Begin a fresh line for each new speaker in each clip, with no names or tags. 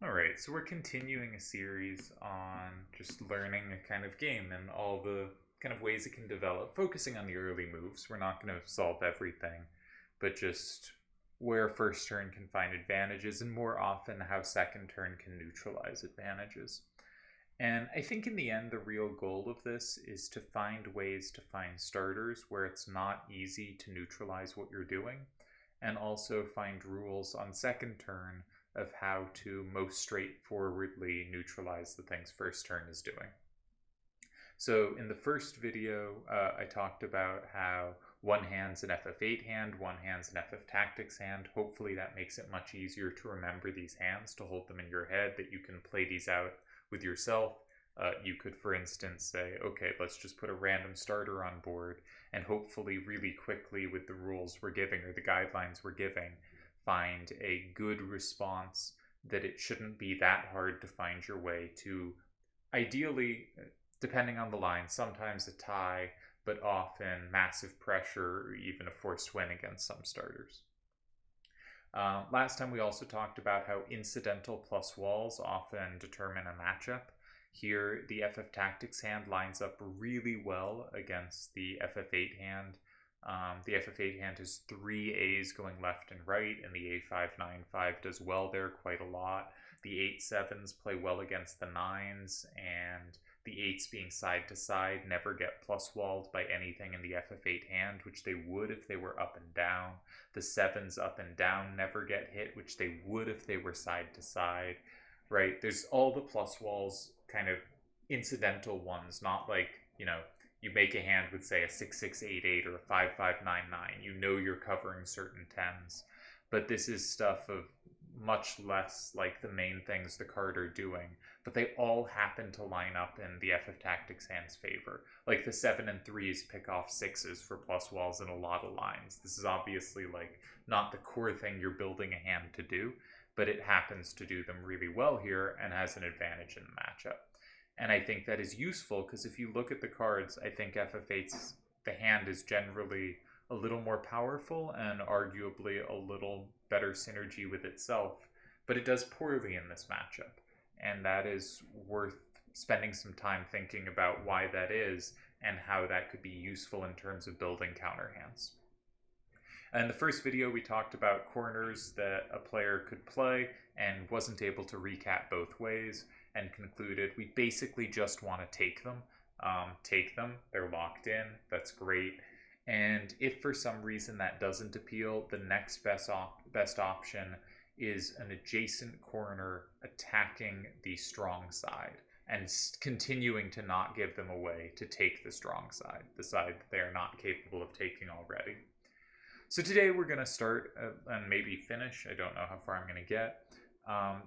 Alright, so we're continuing a series on just learning a kind of game and all the kind of ways it can develop, focusing on the early moves. We're not going to solve everything, but just where first turn can find advantages and more often how second turn can neutralize advantages. And I think in the end, the real goal of this is to find ways to find starters where it's not easy to neutralize what you're doing, and also find rules on second turn of how to most straightforwardly neutralize the things first turn is doing. So in the first video, I talked about how one hand's an FF8 hand, one hand's an FFTactics hand. Hopefully that makes it much easier to remember these hands, to hold them in your head, that you can play these out with yourself. You could, for instance, say, okay, let's just put a random starter on board, and hopefully really quickly with the rules we're giving or the guidelines we're giving, find a good response that it shouldn't be that hard to find your way to, ideally, depending on the line, sometimes a tie, but often massive pressure or even a forced win against some starters. Last time we also talked about how incidental plus walls often determine a matchup. Here, the FFTactics hand lines up really well against the FF8 hand. The FF8 hand has 3 A's going left and right, and the A5-9-5 does well there quite a lot. The 8-7s play well against the 9s, and the 8s being side to side never get plus walled by anything in the FF8 hand, which they would if they were up and down. The 7s up and down never get hit, which they would if they were side to side, right? There's all the plus walls, kind of incidental ones, not like, you make a hand with, say, a 6-6-8-8 or a 5-5-9-9. You know you're covering certain 10s. But this is stuff of much less like the main things the card are doing. But they all happen to line up in the FFTactics hand's favor. Like the 7 and 3s pick off 6s for plus walls in a lot of lines. This is obviously like not the core thing you're building a hand to do, but it happens to do them really well here and has an advantage in the matchup. And I think that is useful because if you look at the cards, I think FF8's, the hand is generally a little more powerful and arguably a little better synergy with itself, but it does poorly in this matchup. And that is worth spending some time thinking about why that is and how that could be useful in terms of building counter hands. In the first video, we talked about corners that a player could play and wasn't able to recap both ways, and concluded we basically just want to take them. They're locked in, that's great. And if for some reason that doesn't appeal, the next best option is an adjacent corner attacking the strong side and continuing to not give them away to take the strong side, the side that they are not capable of taking already. So today we're going to start and maybe finish, I don't know how far I'm going to get,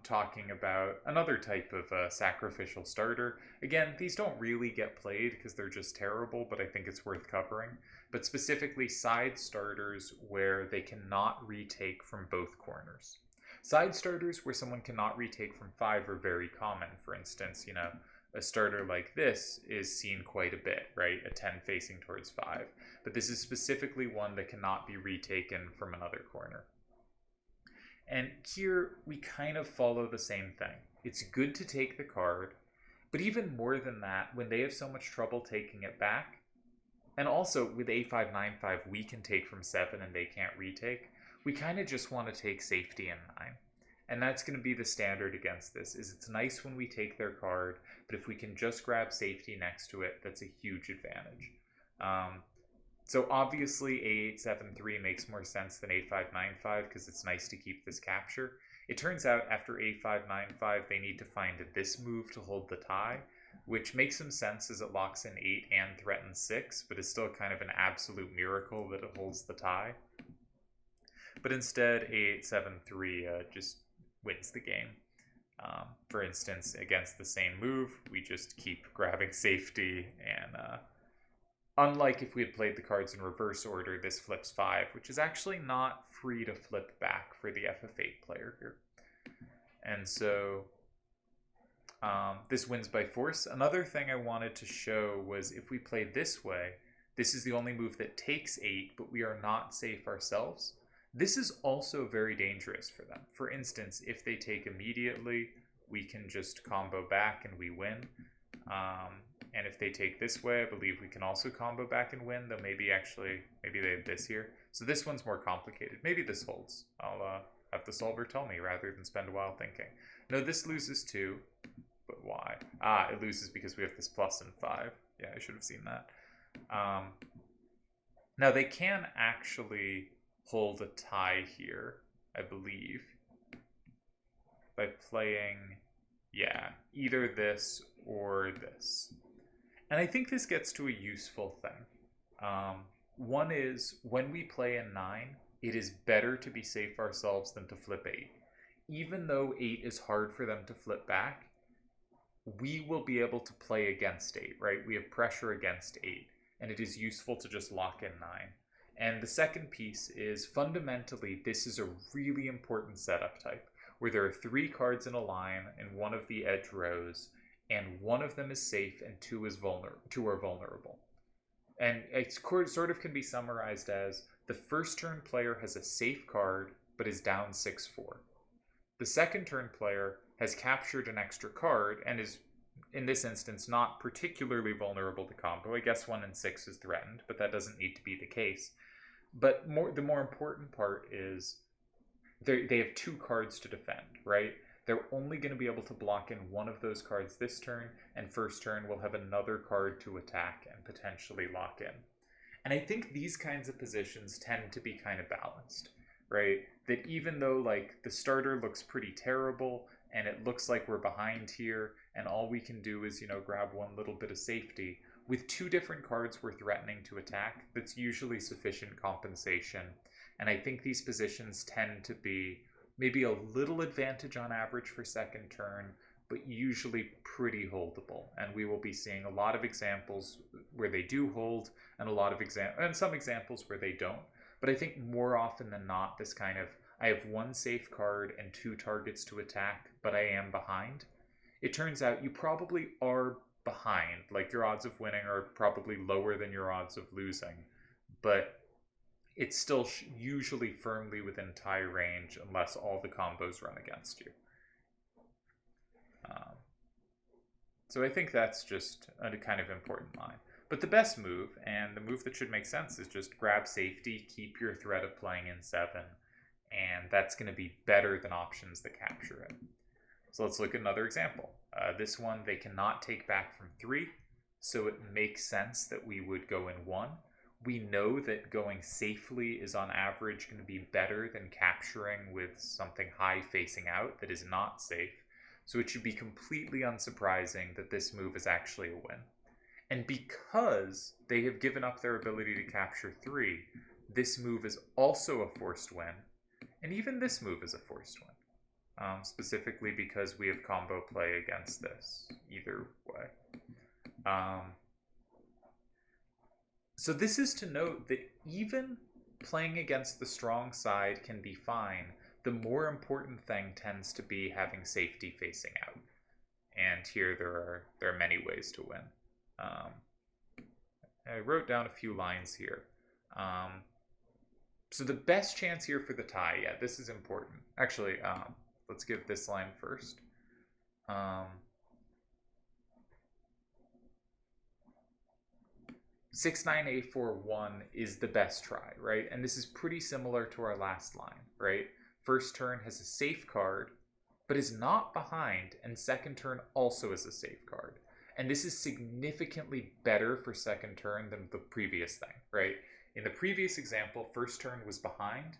talking about another type of sacrificial starter. Again, these don't really get played because they're just terrible, but I think it's worth covering. But specifically side starters where they cannot retake from both corners. Side starters where someone cannot retake from 5 are very common. For instance, a starter like this is seen quite a bit, right? A 10 facing towards 5. But this is specifically one that cannot be retaken from another corner. And here we kind of follow the same thing. It's good to take the card, but even more than that, when they have so much trouble taking it back, and also with A5-9-5 we can take from 7 and they can't retake, we kind of just want to take safety in 9. And that's going to be the standard against this, is it's nice when we take their card, but if we can just grab safety next to it, that's a huge advantage. So obviously A8-7-3 makes more sense than A5-9-5 because it's nice to keep this capture. It turns out after A5-9-5 they need to find this move to hold the tie, which makes some sense as it locks in 8 and threatens 6, but is still kind of an absolute miracle that it holds the tie. But instead A8-7-3 just wins the game. For instance, against the same move, we just keep grabbing safety, and unlike if we had played the cards in reverse order, this flips 5, which is actually not free to flip back for the FF8 player here. And so this wins by force. Another thing I wanted to show was if we played this way, this is the only move that takes 8, but we are not safe ourselves. This is also very dangerous for them. For instance, if they take immediately, we can just combo back and we win. And if they take this way, I believe we can also combo back and win, though maybe they have this here. So this one's more complicated. Maybe this holds. I'll have the solver tell me rather than spend a while thinking. No, this loses too, but why? It loses because we have this plus and 5. Yeah, I should have seen that. Now they can actually hold a tie here, I believe, by playing, yeah, either this or this. And I think this gets to a useful thing. One is, when we play a 9, it is better to be safe ourselves than to flip 8. Even though 8 is hard for them to flip back, we will be able to play against 8, right? We have pressure against 8, and it is useful to just lock in 9. And the second piece is, fundamentally, this is a really important setup type, where there are 3 cards in a line in one of the edge rows, and one of them is safe and 2 are vulnerable. And it sort of can be summarized as, the first turn player has a safe card, but is down 6-4. The second turn player has captured an extra card, and is, in this instance, not particularly vulnerable to combo. I guess 1 and 6 is threatened, but that doesn't need to be the case. But the more important part is, they have 2 cards to defend, right? They're only going to be able to block in one of those cards this turn, and first turn will have another card to attack and potentially lock in. And I think these kinds of positions tend to be kind of balanced, right? That even though, like, the starter looks pretty terrible, and it looks like we're behind here, and all we can do is, grab one little bit of safety, with 2 different cards we're threatening to attack, that's usually sufficient compensation. And I think these positions tend to be maybe a little advantage on average for second turn, but usually pretty holdable. And we will be seeing a lot of examples where they do hold, and some examples where they don't. But I think more often than not, this kind of, I have 1 safe card and 2 targets to attack, but I am behind. It turns out you probably are behind. Like, your odds of winning are probably lower than your odds of losing, but it's still usually firmly within tie range unless all the combos run against you. So I think that's just a kind of important line. But the best move, and the move that should make sense, is just grab safety, keep your threat of playing in 7, and that's going to be better than options that capture it. So let's look at another example. This one, they cannot take back from 3, so it makes sense that we would go in 1. We know that going safely is on average going to be better than capturing with something high facing out that is not safe. So it should be completely unsurprising that this move is actually a win. And because they have given up their ability to capture 3, this move is also a forced win. And even this move is a forced win. Specifically because we have combo play against this either way. So this is to note that even playing against the strong side can be fine. The more important thing tends to be having safety facing out. And here there are many ways to win. I wrote down a few lines here. So the best chance here for the tie, yeah, this is important. Actually, let's give this line first. 6-9-8-4-1 is the best try, right? And this is pretty similar to our last line, right? First turn has a safe card, but is not behind, and second turn also is a safe card. And this is significantly better for second turn than the previous thing, right? In the previous example, first turn was behind,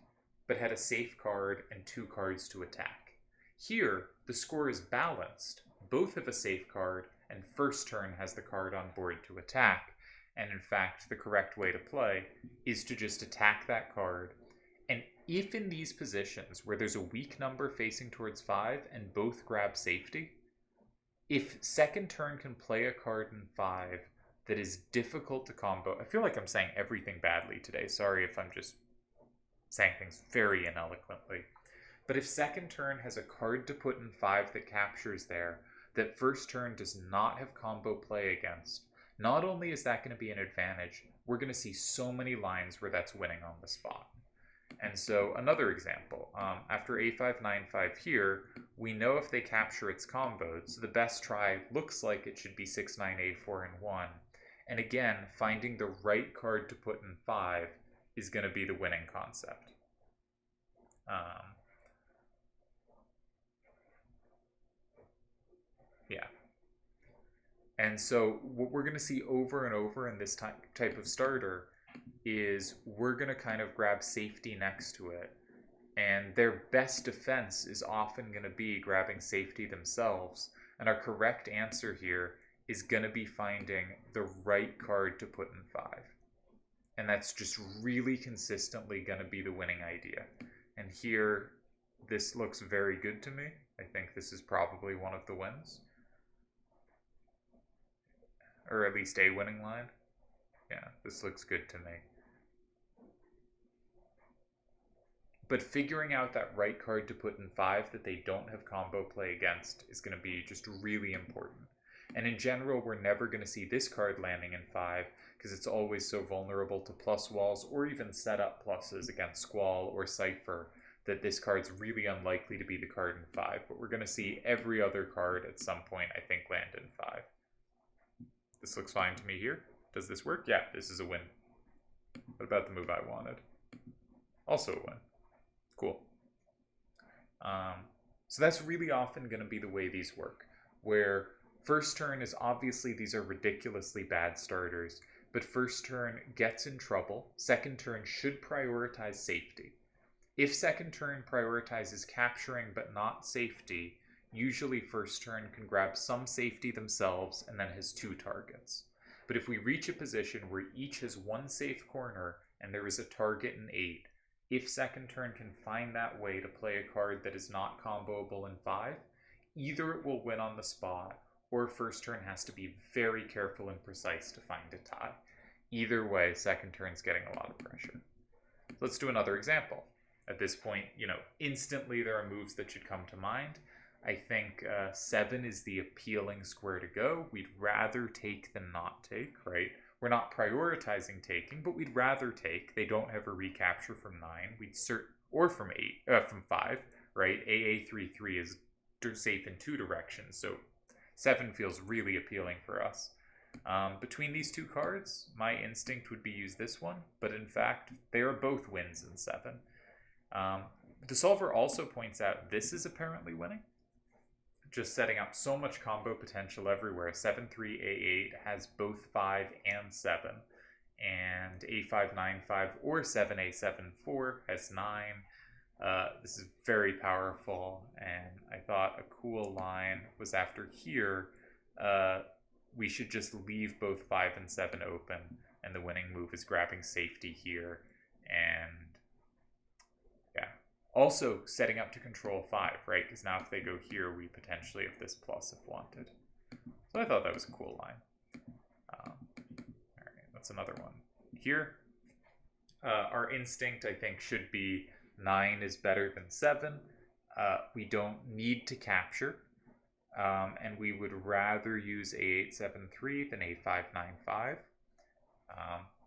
but had a safe card and 2 cards to attack. Here, the score is balanced. Both have a safe card, and first turn has the card on board to attack. And in fact, the correct way to play is to just attack that card. And if in these positions where there's a weak number facing towards 5 and both grab safety, if second turn can play a card in 5 that is difficult to combo, I feel like I'm saying everything badly today. Sorry if I'm just saying things very ineloquently. But if second turn has a card to put in 5 that captures there, that first turn does not have combo play against, not only is that going to be an advantage, we're going to see so many lines where that's winning on the spot. And so another example, after a5-9-5 here, we know if they capture its combos, so the best try looks like it should be 6-9-a4 and 1. And again, finding the right card to put in 5 is going to be the winning concept. Yeah. And so what we're going to see over and over in this type of starter is we're going to kind of grab safety next to it. And their best defense is often going to be grabbing safety themselves. And our correct answer here is going to be finding the right card to put in 5. And that's just really consistently going to be the winning idea. And here, this looks very good to me. I think this is probably one of the wins. Or at least a winning line. Yeah, this looks good to me. But figuring out that right card to put in 5 that they don't have combo play against is going to be just really important. And in general, we're never going to see this card landing in 5 because it's always so vulnerable to plus walls or even setup pluses against Squall or Cypher that this card's really unlikely to be the card in 5. But we're going to see every other card at some point, I think, land in 5. This looks fine to me here. Does this work? Yeah, this is a win. What about the move I wanted? Also a win. Cool. So that's really often going to be the way these work, where first turn is obviously these are ridiculously bad starters, but first turn gets in trouble. Second turn should prioritize safety. If second turn prioritizes capturing but not safety, usually first turn can grab some safety themselves and then has 2 targets. But if we reach a position where each has 1 safe corner and there is a target in 8, if second turn can find that way to play a card that is not comboable in 5, either it will win on the spot, or first turn has to be very careful and precise to find a tie. Either way, second turn's getting a lot of pressure. Let's do another example. At this point, instantly there are moves that should come to mind. I think 7 is the appealing square to go. We'd rather take than not take, right? We're not prioritizing taking, but we'd rather take. They don't have a recapture from 9. Or from 5, right? AA33 is safe in 2 directions, so 7 feels really appealing for us. Between these 2 cards, my instinct would be use this one, but in fact, they are both wins in 7. The solver also points out this is apparently winning. Just setting up so much combo potential everywhere. 7-3-A8 has both 5 and 7. And A5-9-5 or 7-A7-4 has 9. This is very powerful, and I thought a cool line was after here, we should just leave both 5 and 7 open, and the winning move is grabbing safety here, and yeah. Also setting up to control 5, right? Because now if they go here, we potentially have this plus if wanted. So I thought that was a cool line. All right, that's another one. Here, our instinct, I think, should be 9 is better than 7. We don't need to capture. And we would rather use A8-7-3 than A5-9-5.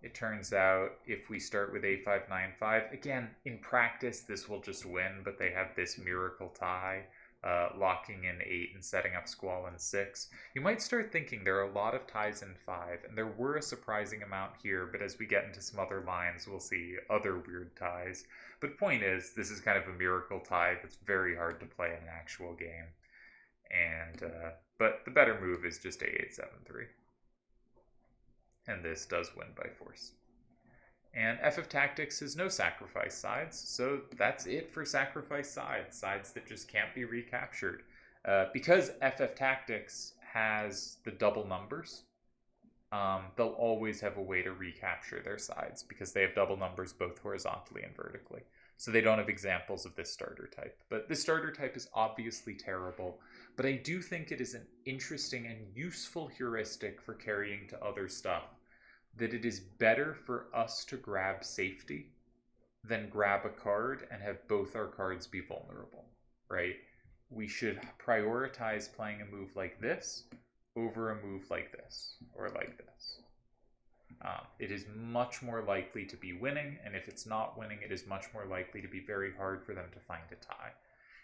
It turns out if we start with A5-9-5, again, in practice this will just win, but they have this miracle tie, locking in 8 and setting up Squall in 6. You might start thinking there are a lot of ties in 5, and there were a surprising amount here, but as we get into some other lines, we'll see other weird ties. But point is, this is kind of a miracle tie that's very hard to play in an actual game. And but the better move is just A8-7-3. And this does win by force. And FFTactics has no sacrifice sides, so that's it for sacrifice sides. Sides that just can't be recaptured. Because FFTactics has the double numbers, they'll always have a way to recapture their sides because they have double numbers both horizontally and vertically. So they don't have examples of this starter type. But this starter type is obviously terrible, but I do think it is an interesting and useful heuristic for carrying to other stuff, that it is better for us to grab safety than grab a card and have both our cards be vulnerable, right? We should prioritize playing a move like this over a move like this, or like this. It is much more likely to be winning, and if it's not winning, it is much more likely to be very hard for them to find a tie.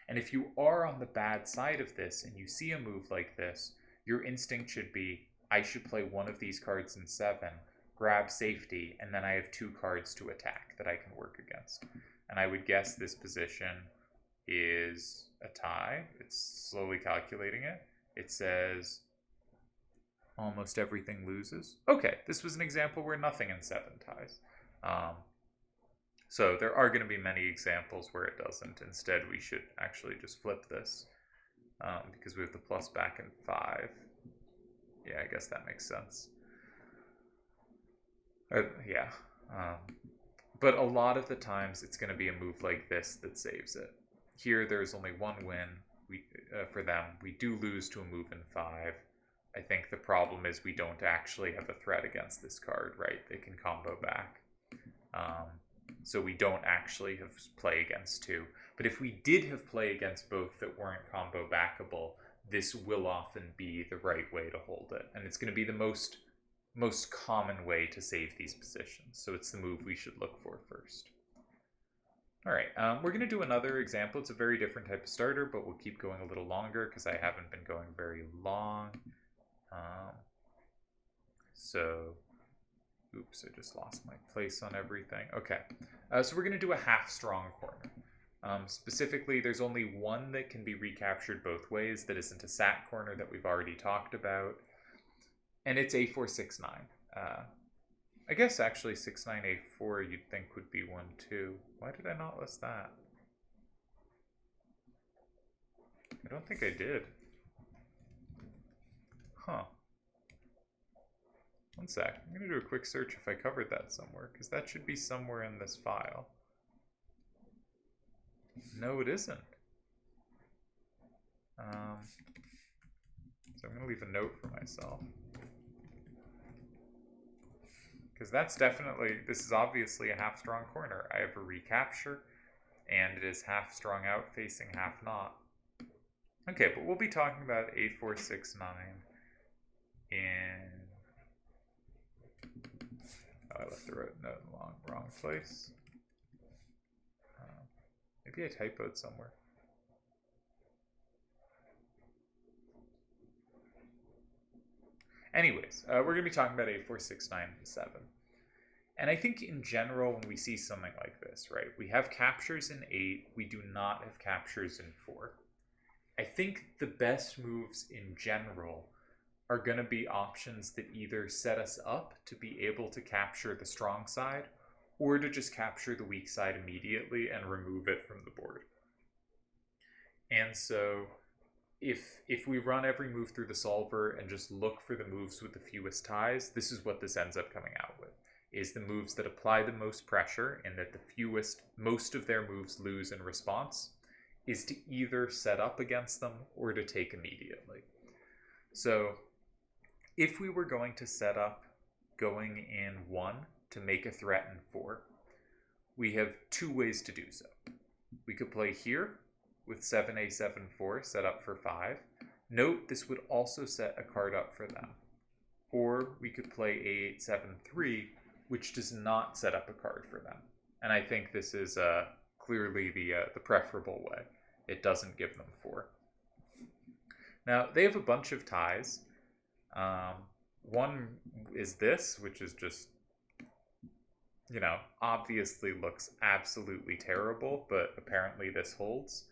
And if you are on the bad side of this and you see a move like this, your instinct should be, I should play one of these cards in 7, grab safety, and then I have 2 cards to attack that I can work against. And I would guess this position is a tie. It's slowly calculating it. It says almost everything loses. Okay, this was an example where nothing in 7 ties. So there are going to be many examples where it doesn't. Instead, we should actually just flip this because we have the plus back in 5. Yeah, I guess that makes sense. Yeah. But a lot of the times it's going to be a move like this that saves it. Here, there's only one win for them. We do lose to a move in 5. I think the problem is we don't actually have a threat against this card, right? They can combo back. So we don't actually have play against 2. But if we did have play against both that weren't combo backable, this will often be the right way to hold it. And it's going to be the most common way to save these positions. So it's the move we should look for first. All right, we're going to do another example. It's a very different type of starter, but we'll keep going a little longer because I haven't been going very long. Oops, I just lost my place on everything. Okay, so we're going to do a half-strong corner. Specifically, there's only one that can be recaptured both ways that isn't a sat corner that we've already talked about. And it's A4, 6, 9. I guess actually 6, 9, A4 you'd think would be 1, 2. Why did I not list that? I don't think I did. Huh. One sec. I'm going to do a quick search if I covered that somewhere, because that should be somewhere in this file. No, it isn't. So I'm going to leave a note for myself. Because that's definitely, this is obviously a half-strong corner. I have a recapture, and it is half-strong out facing half-not. Okay, but we'll be talking about A4, 6, 9 in... Oh, I left the note in the wrong place. Maybe I typoed somewhere. Anyways, we're going to be talking about A4, 6, 9, and 7. And I think in general, when we see something like this, right, we have captures in 8, we do not have captures in 4. I think the best moves in general are going to be options that either set us up to be able to capture the strong side, or to just capture the weak side immediately and remove it from the board. And so if we run every move through the solver and just look for the moves with the fewest ties, this is what this ends up coming out with, is the moves that apply the most pressure and that most of their moves lose in response, is to either set up against them or to take immediately. So if we were going to set up going in 1 to make a threat in 4, we have 2 ways to do so. We could play here with 7A, 7, 4 set up for 5. Note this would also set a card up for them. Or we could play A8, 7, 3, which does not set up a card for them. And I think this is clearly the preferable way. It doesn't give them 4. Now, they have a bunch of ties. One is this, which is just, obviously looks absolutely terrible, but apparently this holds.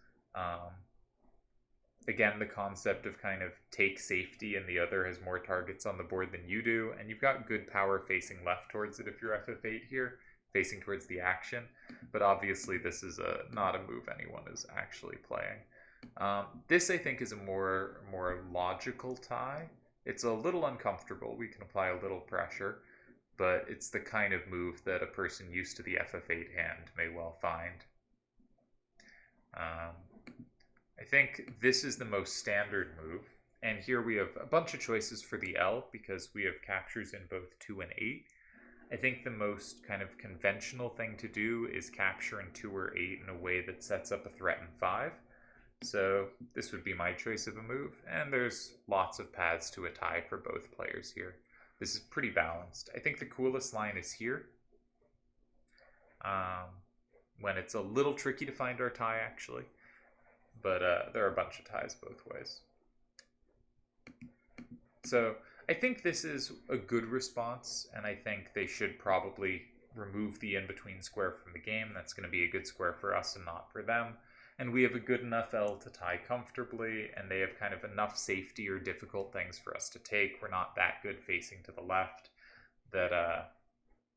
Again, the concept of kind of take safety and the other has more targets on the board than you do, and you've got good power facing left towards it if you're FF8 here, facing towards the action, but obviously this is not a move anyone is actually playing. This, I think, is a more logical tie. It's a little uncomfortable. We can apply a little pressure, but it's the kind of move that a person used to the FF8 hand may well find. I think this is the most standard move, and here we have a bunch of choices for the L because we have captures in both 2 and 8. I think the most kind of conventional thing to do is capture in 2 or 8 in a way that sets up a threat in 5. So this would be my choice of a move, and there's lots of paths to a tie for both players here. This is pretty balanced. I think the coolest line is here. When it's a little tricky to find our tie, actually. But there are a bunch of ties both ways. So I think this is a good response, and I think they should probably remove the in-between square from the game. That's going to be a good square for us and not for them. And we have a good enough L to tie comfortably, and they have kind of enough safety or difficult things for us to take. We're not that good facing to the left that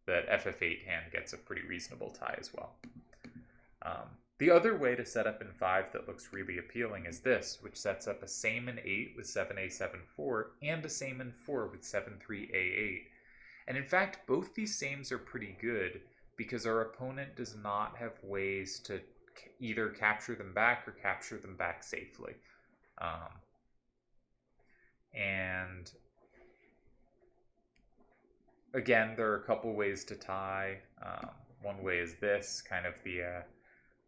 FF8 hand gets a pretty reasonable tie as well. The other way to set up in 5 that looks really appealing is this, which sets up a same in 8 with 7A7-4 and a same in 4 with 7-3A8. And in fact, both these sames are pretty good because our opponent does not have ways to either capture them back or capture them back safely. And again, there are a couple ways to tie. One way is this, kind of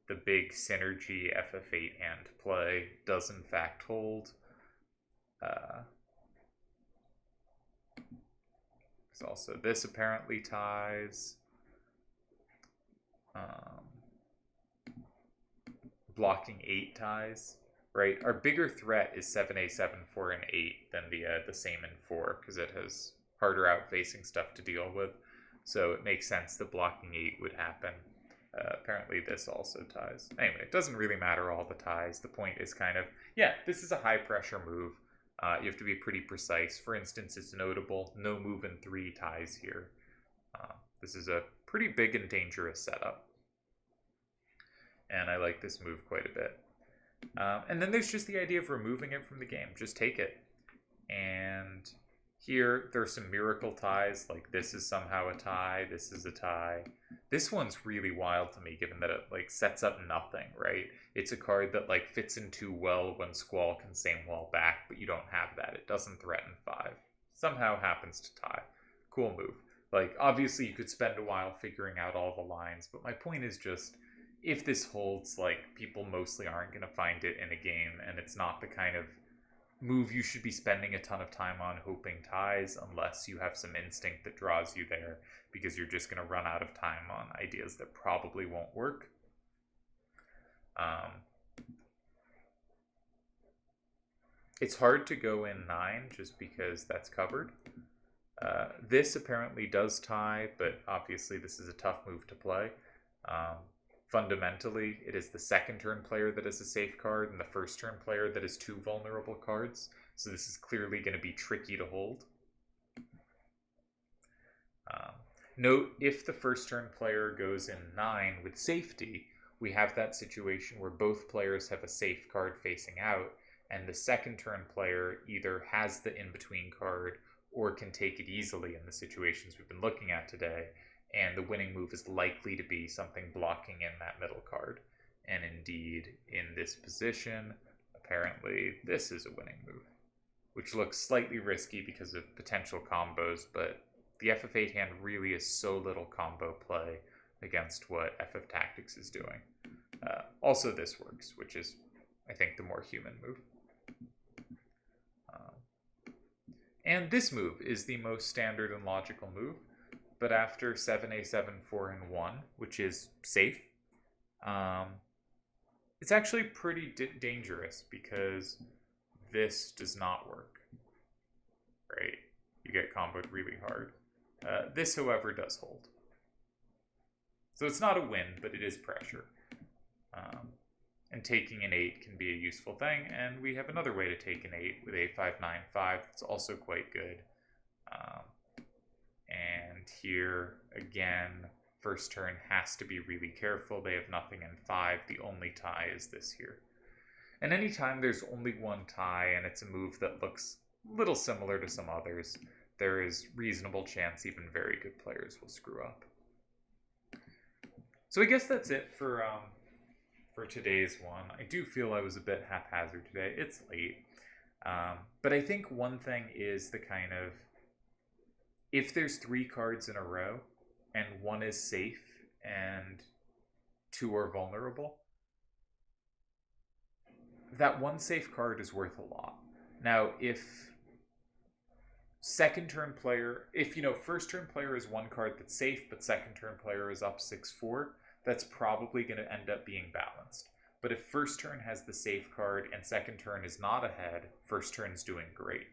the big synergy FF8 hand play does in fact hold. There's also this apparently ties. Blocking 8 ties, right? Our bigger threat is 7A7-4 and 8 than the same in 4 because it has harder out facing stuff to deal with. So it makes sense that blocking 8 would happen. Apparently this also ties. Anyway, it doesn't really matter all the ties. The point is kind of, yeah, this is a high pressure move. You have to be pretty precise. For instance, it's notable, no move in 3 ties here. This is a pretty big and dangerous setup. And I like this move quite a bit. And then there's just the idea of removing it from the game. Just take it. And here, there's some miracle ties, like this is somehow a tie, this is a tie. This one's really wild to me, given that it like sets up nothing, right? It's a card that like fits in too well when Squall can same wall back, but you don't have that. It doesn't threaten 5. Somehow happens to tie. Cool move. Like, obviously you could spend a while figuring out all the lines, but my point is just, if this holds, like, people mostly aren't going to find it in a game, and it's not the kind of move you should be spending a ton of time on hoping ties unless you have some instinct that draws you there, because you're just going to run out of time on ideas that probably won't work. It's hard to go in 9 just because that's covered. This apparently does tie, but obviously this is a tough move to play. Fundamentally, it is the second turn player that is a safe card and the first turn player that is 2 vulnerable cards. So this is clearly going to be tricky to hold. Note, if the first turn player goes in 9 with safety, we have that situation where both players have a safe card facing out, and the second turn player either has the in-between card or can take it easily in the situations we've been looking at today. And the winning move is likely to be something blocking in that middle card. And indeed, in this position, apparently this is a winning move, which looks slightly risky because of potential combos, but the FF8 hand really is so little combo play against what FFTactics is doing. Also this works, which is, I think, the more human move. And this move is the most standard and logical move. But after 7A7-4 and 1, which is safe, it's actually pretty dangerous because this does not work, right? You get comboed really hard. This, however, does hold. So it's not a win, but it is pressure. And taking an 8 can be a useful thing, and we have another way to take an 8 with A5-9-5 that's also quite good. And here, again, first turn has to be really careful. They have nothing in 5. The only tie is this here. And anytime there's only one tie and it's a move that looks a little similar to some others, there is reasonable chance even very good players will screw up. So I guess that's it for today's one. I do feel I was a bit haphazard today. It's late. But I think one thing is the kind of, if there's 3 cards in a row and 1 is safe and 2 are vulnerable, that 1 safe card is worth a lot. Now, if second turn player, if first turn player is one card that's safe, but second turn player is up 6-4, that's probably going to end up being balanced. But if first turn has the safe card and second turn is not ahead, first turn is doing great.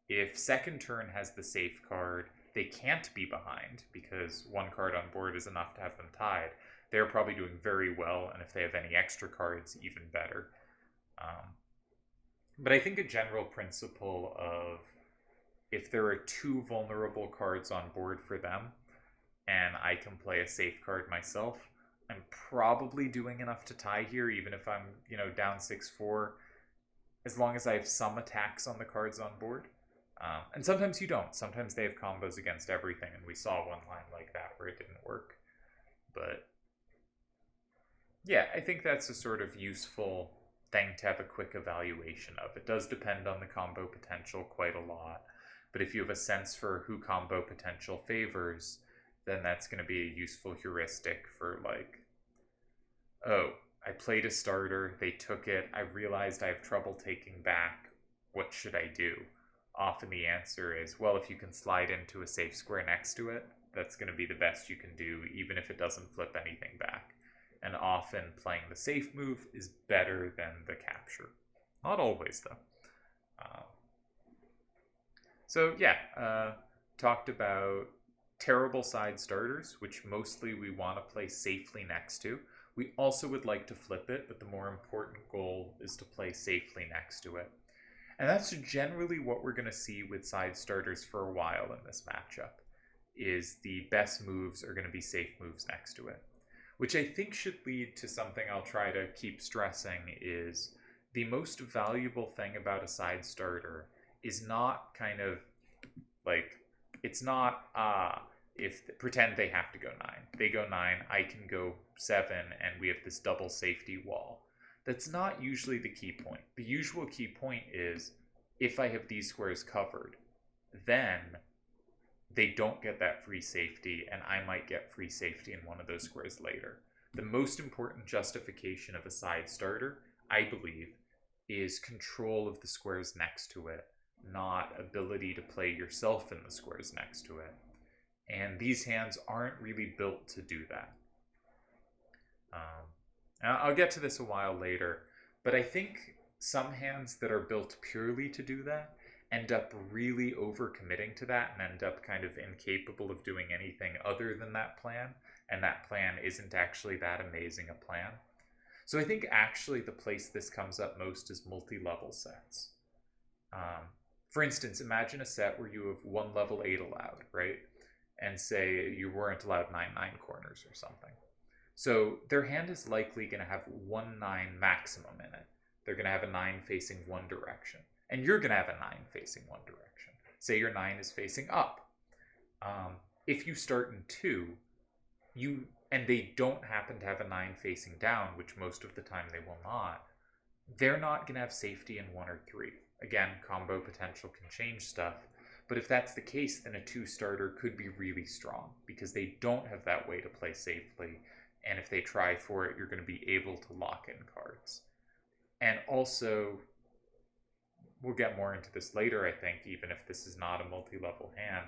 If second turn has the safe card, they can't be behind because one card on board is enough to have them tied. They're probably doing very well, and if they have any extra cards, even better. But I think a general principle of if there are two vulnerable cards on board for them, and I can play a safe card myself, I'm probably doing enough to tie here, even if I'm, down 6-4, as long as I have some attacks on the cards on board. And sometimes you don't. Sometimes they have combos against everything, and we saw one line like that where it didn't work. But yeah, I think that's a sort of useful thing to have a quick evaluation of. It does depend on the combo potential quite a lot, but if you have a sense for who combo potential favors, then that's going to be a useful heuristic for like, oh, I played a starter, they took it, I realized I have trouble taking back, what should I do? Often the answer is, well, if you can slide into a safe square next to it, that's going to be the best you can do, even if it doesn't flip anything back. And often playing the safe move is better than the capture. Not always, though. Talked about terrible side starters, which mostly we want to play safely next to. We also would like to flip it, but the more important goal is to play safely next to it. And that's generally what we're going to see with side starters for a while in this matchup, is the best moves are going to be safe moves next to it. Which I think should lead to something I'll try to keep stressing is the most valuable thing about a side starter is not kind of like, it's not, pretend they have to go 9. They go 9, I can go 7, and we have this double safety wall. That's not usually the key point. The usual key point is, if I have these squares covered, then they don't get that free safety, and I might get free safety in one of those squares later. The most important justification of a side starter, I believe, is control of the squares next to it, not ability to play yourself in the squares next to it. And these hands aren't really built to do that. I'll get to this a while later, but I think some hands that are built purely to do that end up really overcommitting to that and end up kind of incapable of doing anything other than that plan, and that plan isn't actually that amazing a plan. So I think actually the place this comes up most is multi-level sets. For instance, imagine a set where you have one level 8 allowed, right? And say you weren't allowed 9-9 corners or something. So their hand is likely going to have 1-9 maximum in it. They're going to have a 9 facing one direction. And you're going to have a 9 facing one direction. Say your 9 is facing up. If you start in 2, and they don't happen to have a 9 facing down, which most of the time they will not, they're not going to have safety in 1 or 3. Again, combo potential can change stuff. But if that's the case, then a 2 starter could be really strong because they don't have that way to play safely. And if they try for it, you're going to be able to lock in cards. And also, we'll get more into this later, I think, even if this is not a multi-level hand,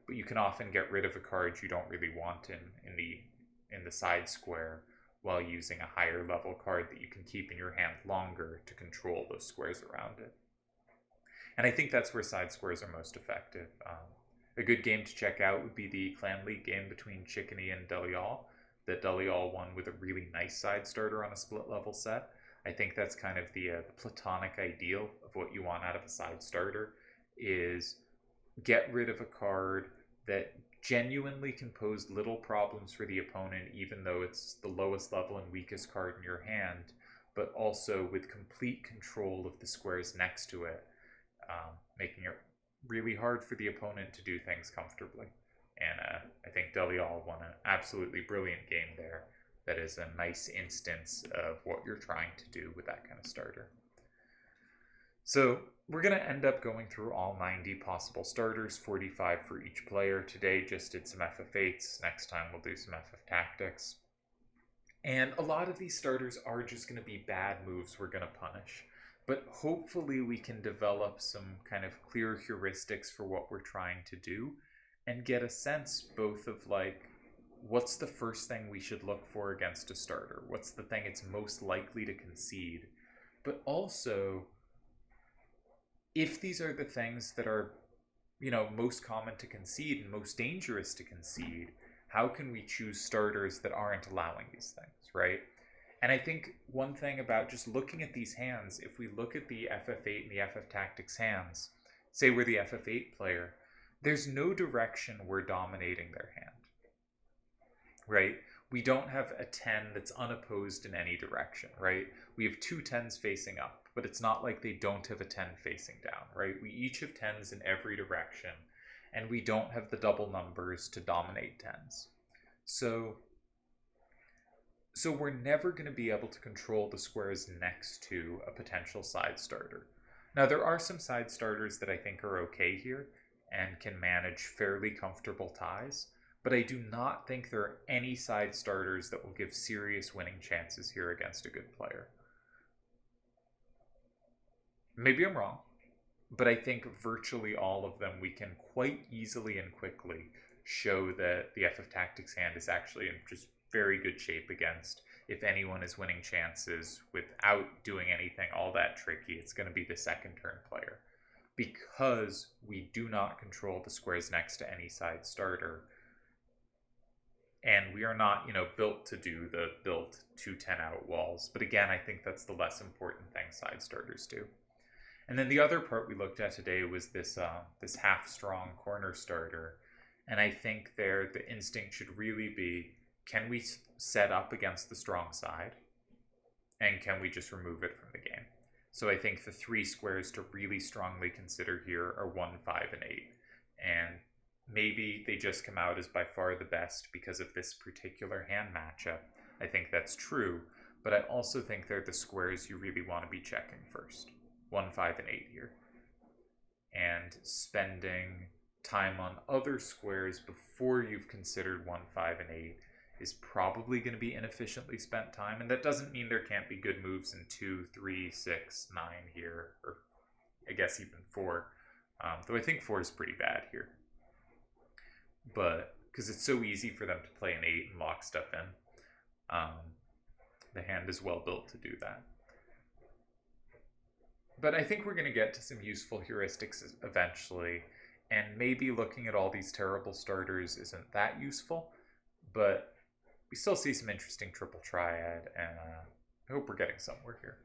but you can often get rid of a card you don't really want in the side square while using a higher level card that you can keep in your hand longer to control those squares around it. And I think that's where side squares are most effective. A good game to check out would be the Clan League game between Chickeny and Delial, that Delial won with a really nice side starter on a split level set. I think that's kind of the platonic ideal of what you want out of a side starter, is get rid of a card that genuinely can pose little problems for the opponent, even though it's the lowest level and weakest card in your hand, but also with complete control of the squares next to it, making it really hard for the opponent to do things comfortably. And I think Delial won an absolutely brilliant game there. That is a nice instance of what you're trying to do with that kind of starter. So we're going to end up going through all 90 possible starters, 45 for each player. Today just did some FF8s. Next time we'll do some FFTactics. And a lot of these starters are just going to be bad moves we're going to punish. but hopefully we can develop some kind of clear heuristics for what we're trying to do and get a sense both of like what's the first thing we should look for against a starter, what's the thing it's most likely to concede, but also if these are the things that are, you know, most common to concede and most dangerous to concede, how can we choose starters that aren't allowing these things, right? And I think one thing about just looking at these hands, if we look at the FF8 and the FFTactics hands, say we're the FF8 player, there's no direction we're dominating their hand, right? We don't have a 10 that's unopposed in any direction, right? We have two 10s facing up, but it's not like they don't have a 10 facing down, right? We each have 10s in every direction, and we don't have the double numbers to dominate 10s. So we're never going to be able to control the squares next to a potential side starter. Now, there are some side starters that I think are okay here and can manage fairly comfortable ties, but I do not think there are any side starters that will give serious winning chances here against a good player. Maybe I'm wrong, but I think virtually all of them we can quite easily and quickly show that the FFTactics hand is actually in just very good shape against. If anyone is winning chances without doing anything all that tricky, it's going to be the second turn player, because we do not control the squares next to any side starter, and we are not, you know, built to do the built 2-10 out walls. But again, I think that's the less important thing side starters do. And then the other part we looked at today was this this half strong corner starter, and I think there the instinct should really be, can we set up against the strong side, and can we just remove it from the game? So I think the three squares to really strongly consider here are 1, 5, and 8. And maybe they just come out as by far the best because of this particular hand matchup. I think that's true, but I also think they're the squares you really want to be checking first. 1, 5, and 8 here. And spending time on other squares before you've considered 1, 5, and 8 is probably going to be inefficiently spent time. And that doesn't mean there can't be good moves in 2, 3, 6, 9 here, or I guess even 4. Though I think 4 is pretty bad here. But because it's so easy for them to play an 8 and lock stuff in. The hand is well built to do that. But I think we're going to get to some useful heuristics eventually, and maybe looking at all these terrible starters isn't that useful, but we still see some interesting triple triad, and I hope we're getting somewhere here.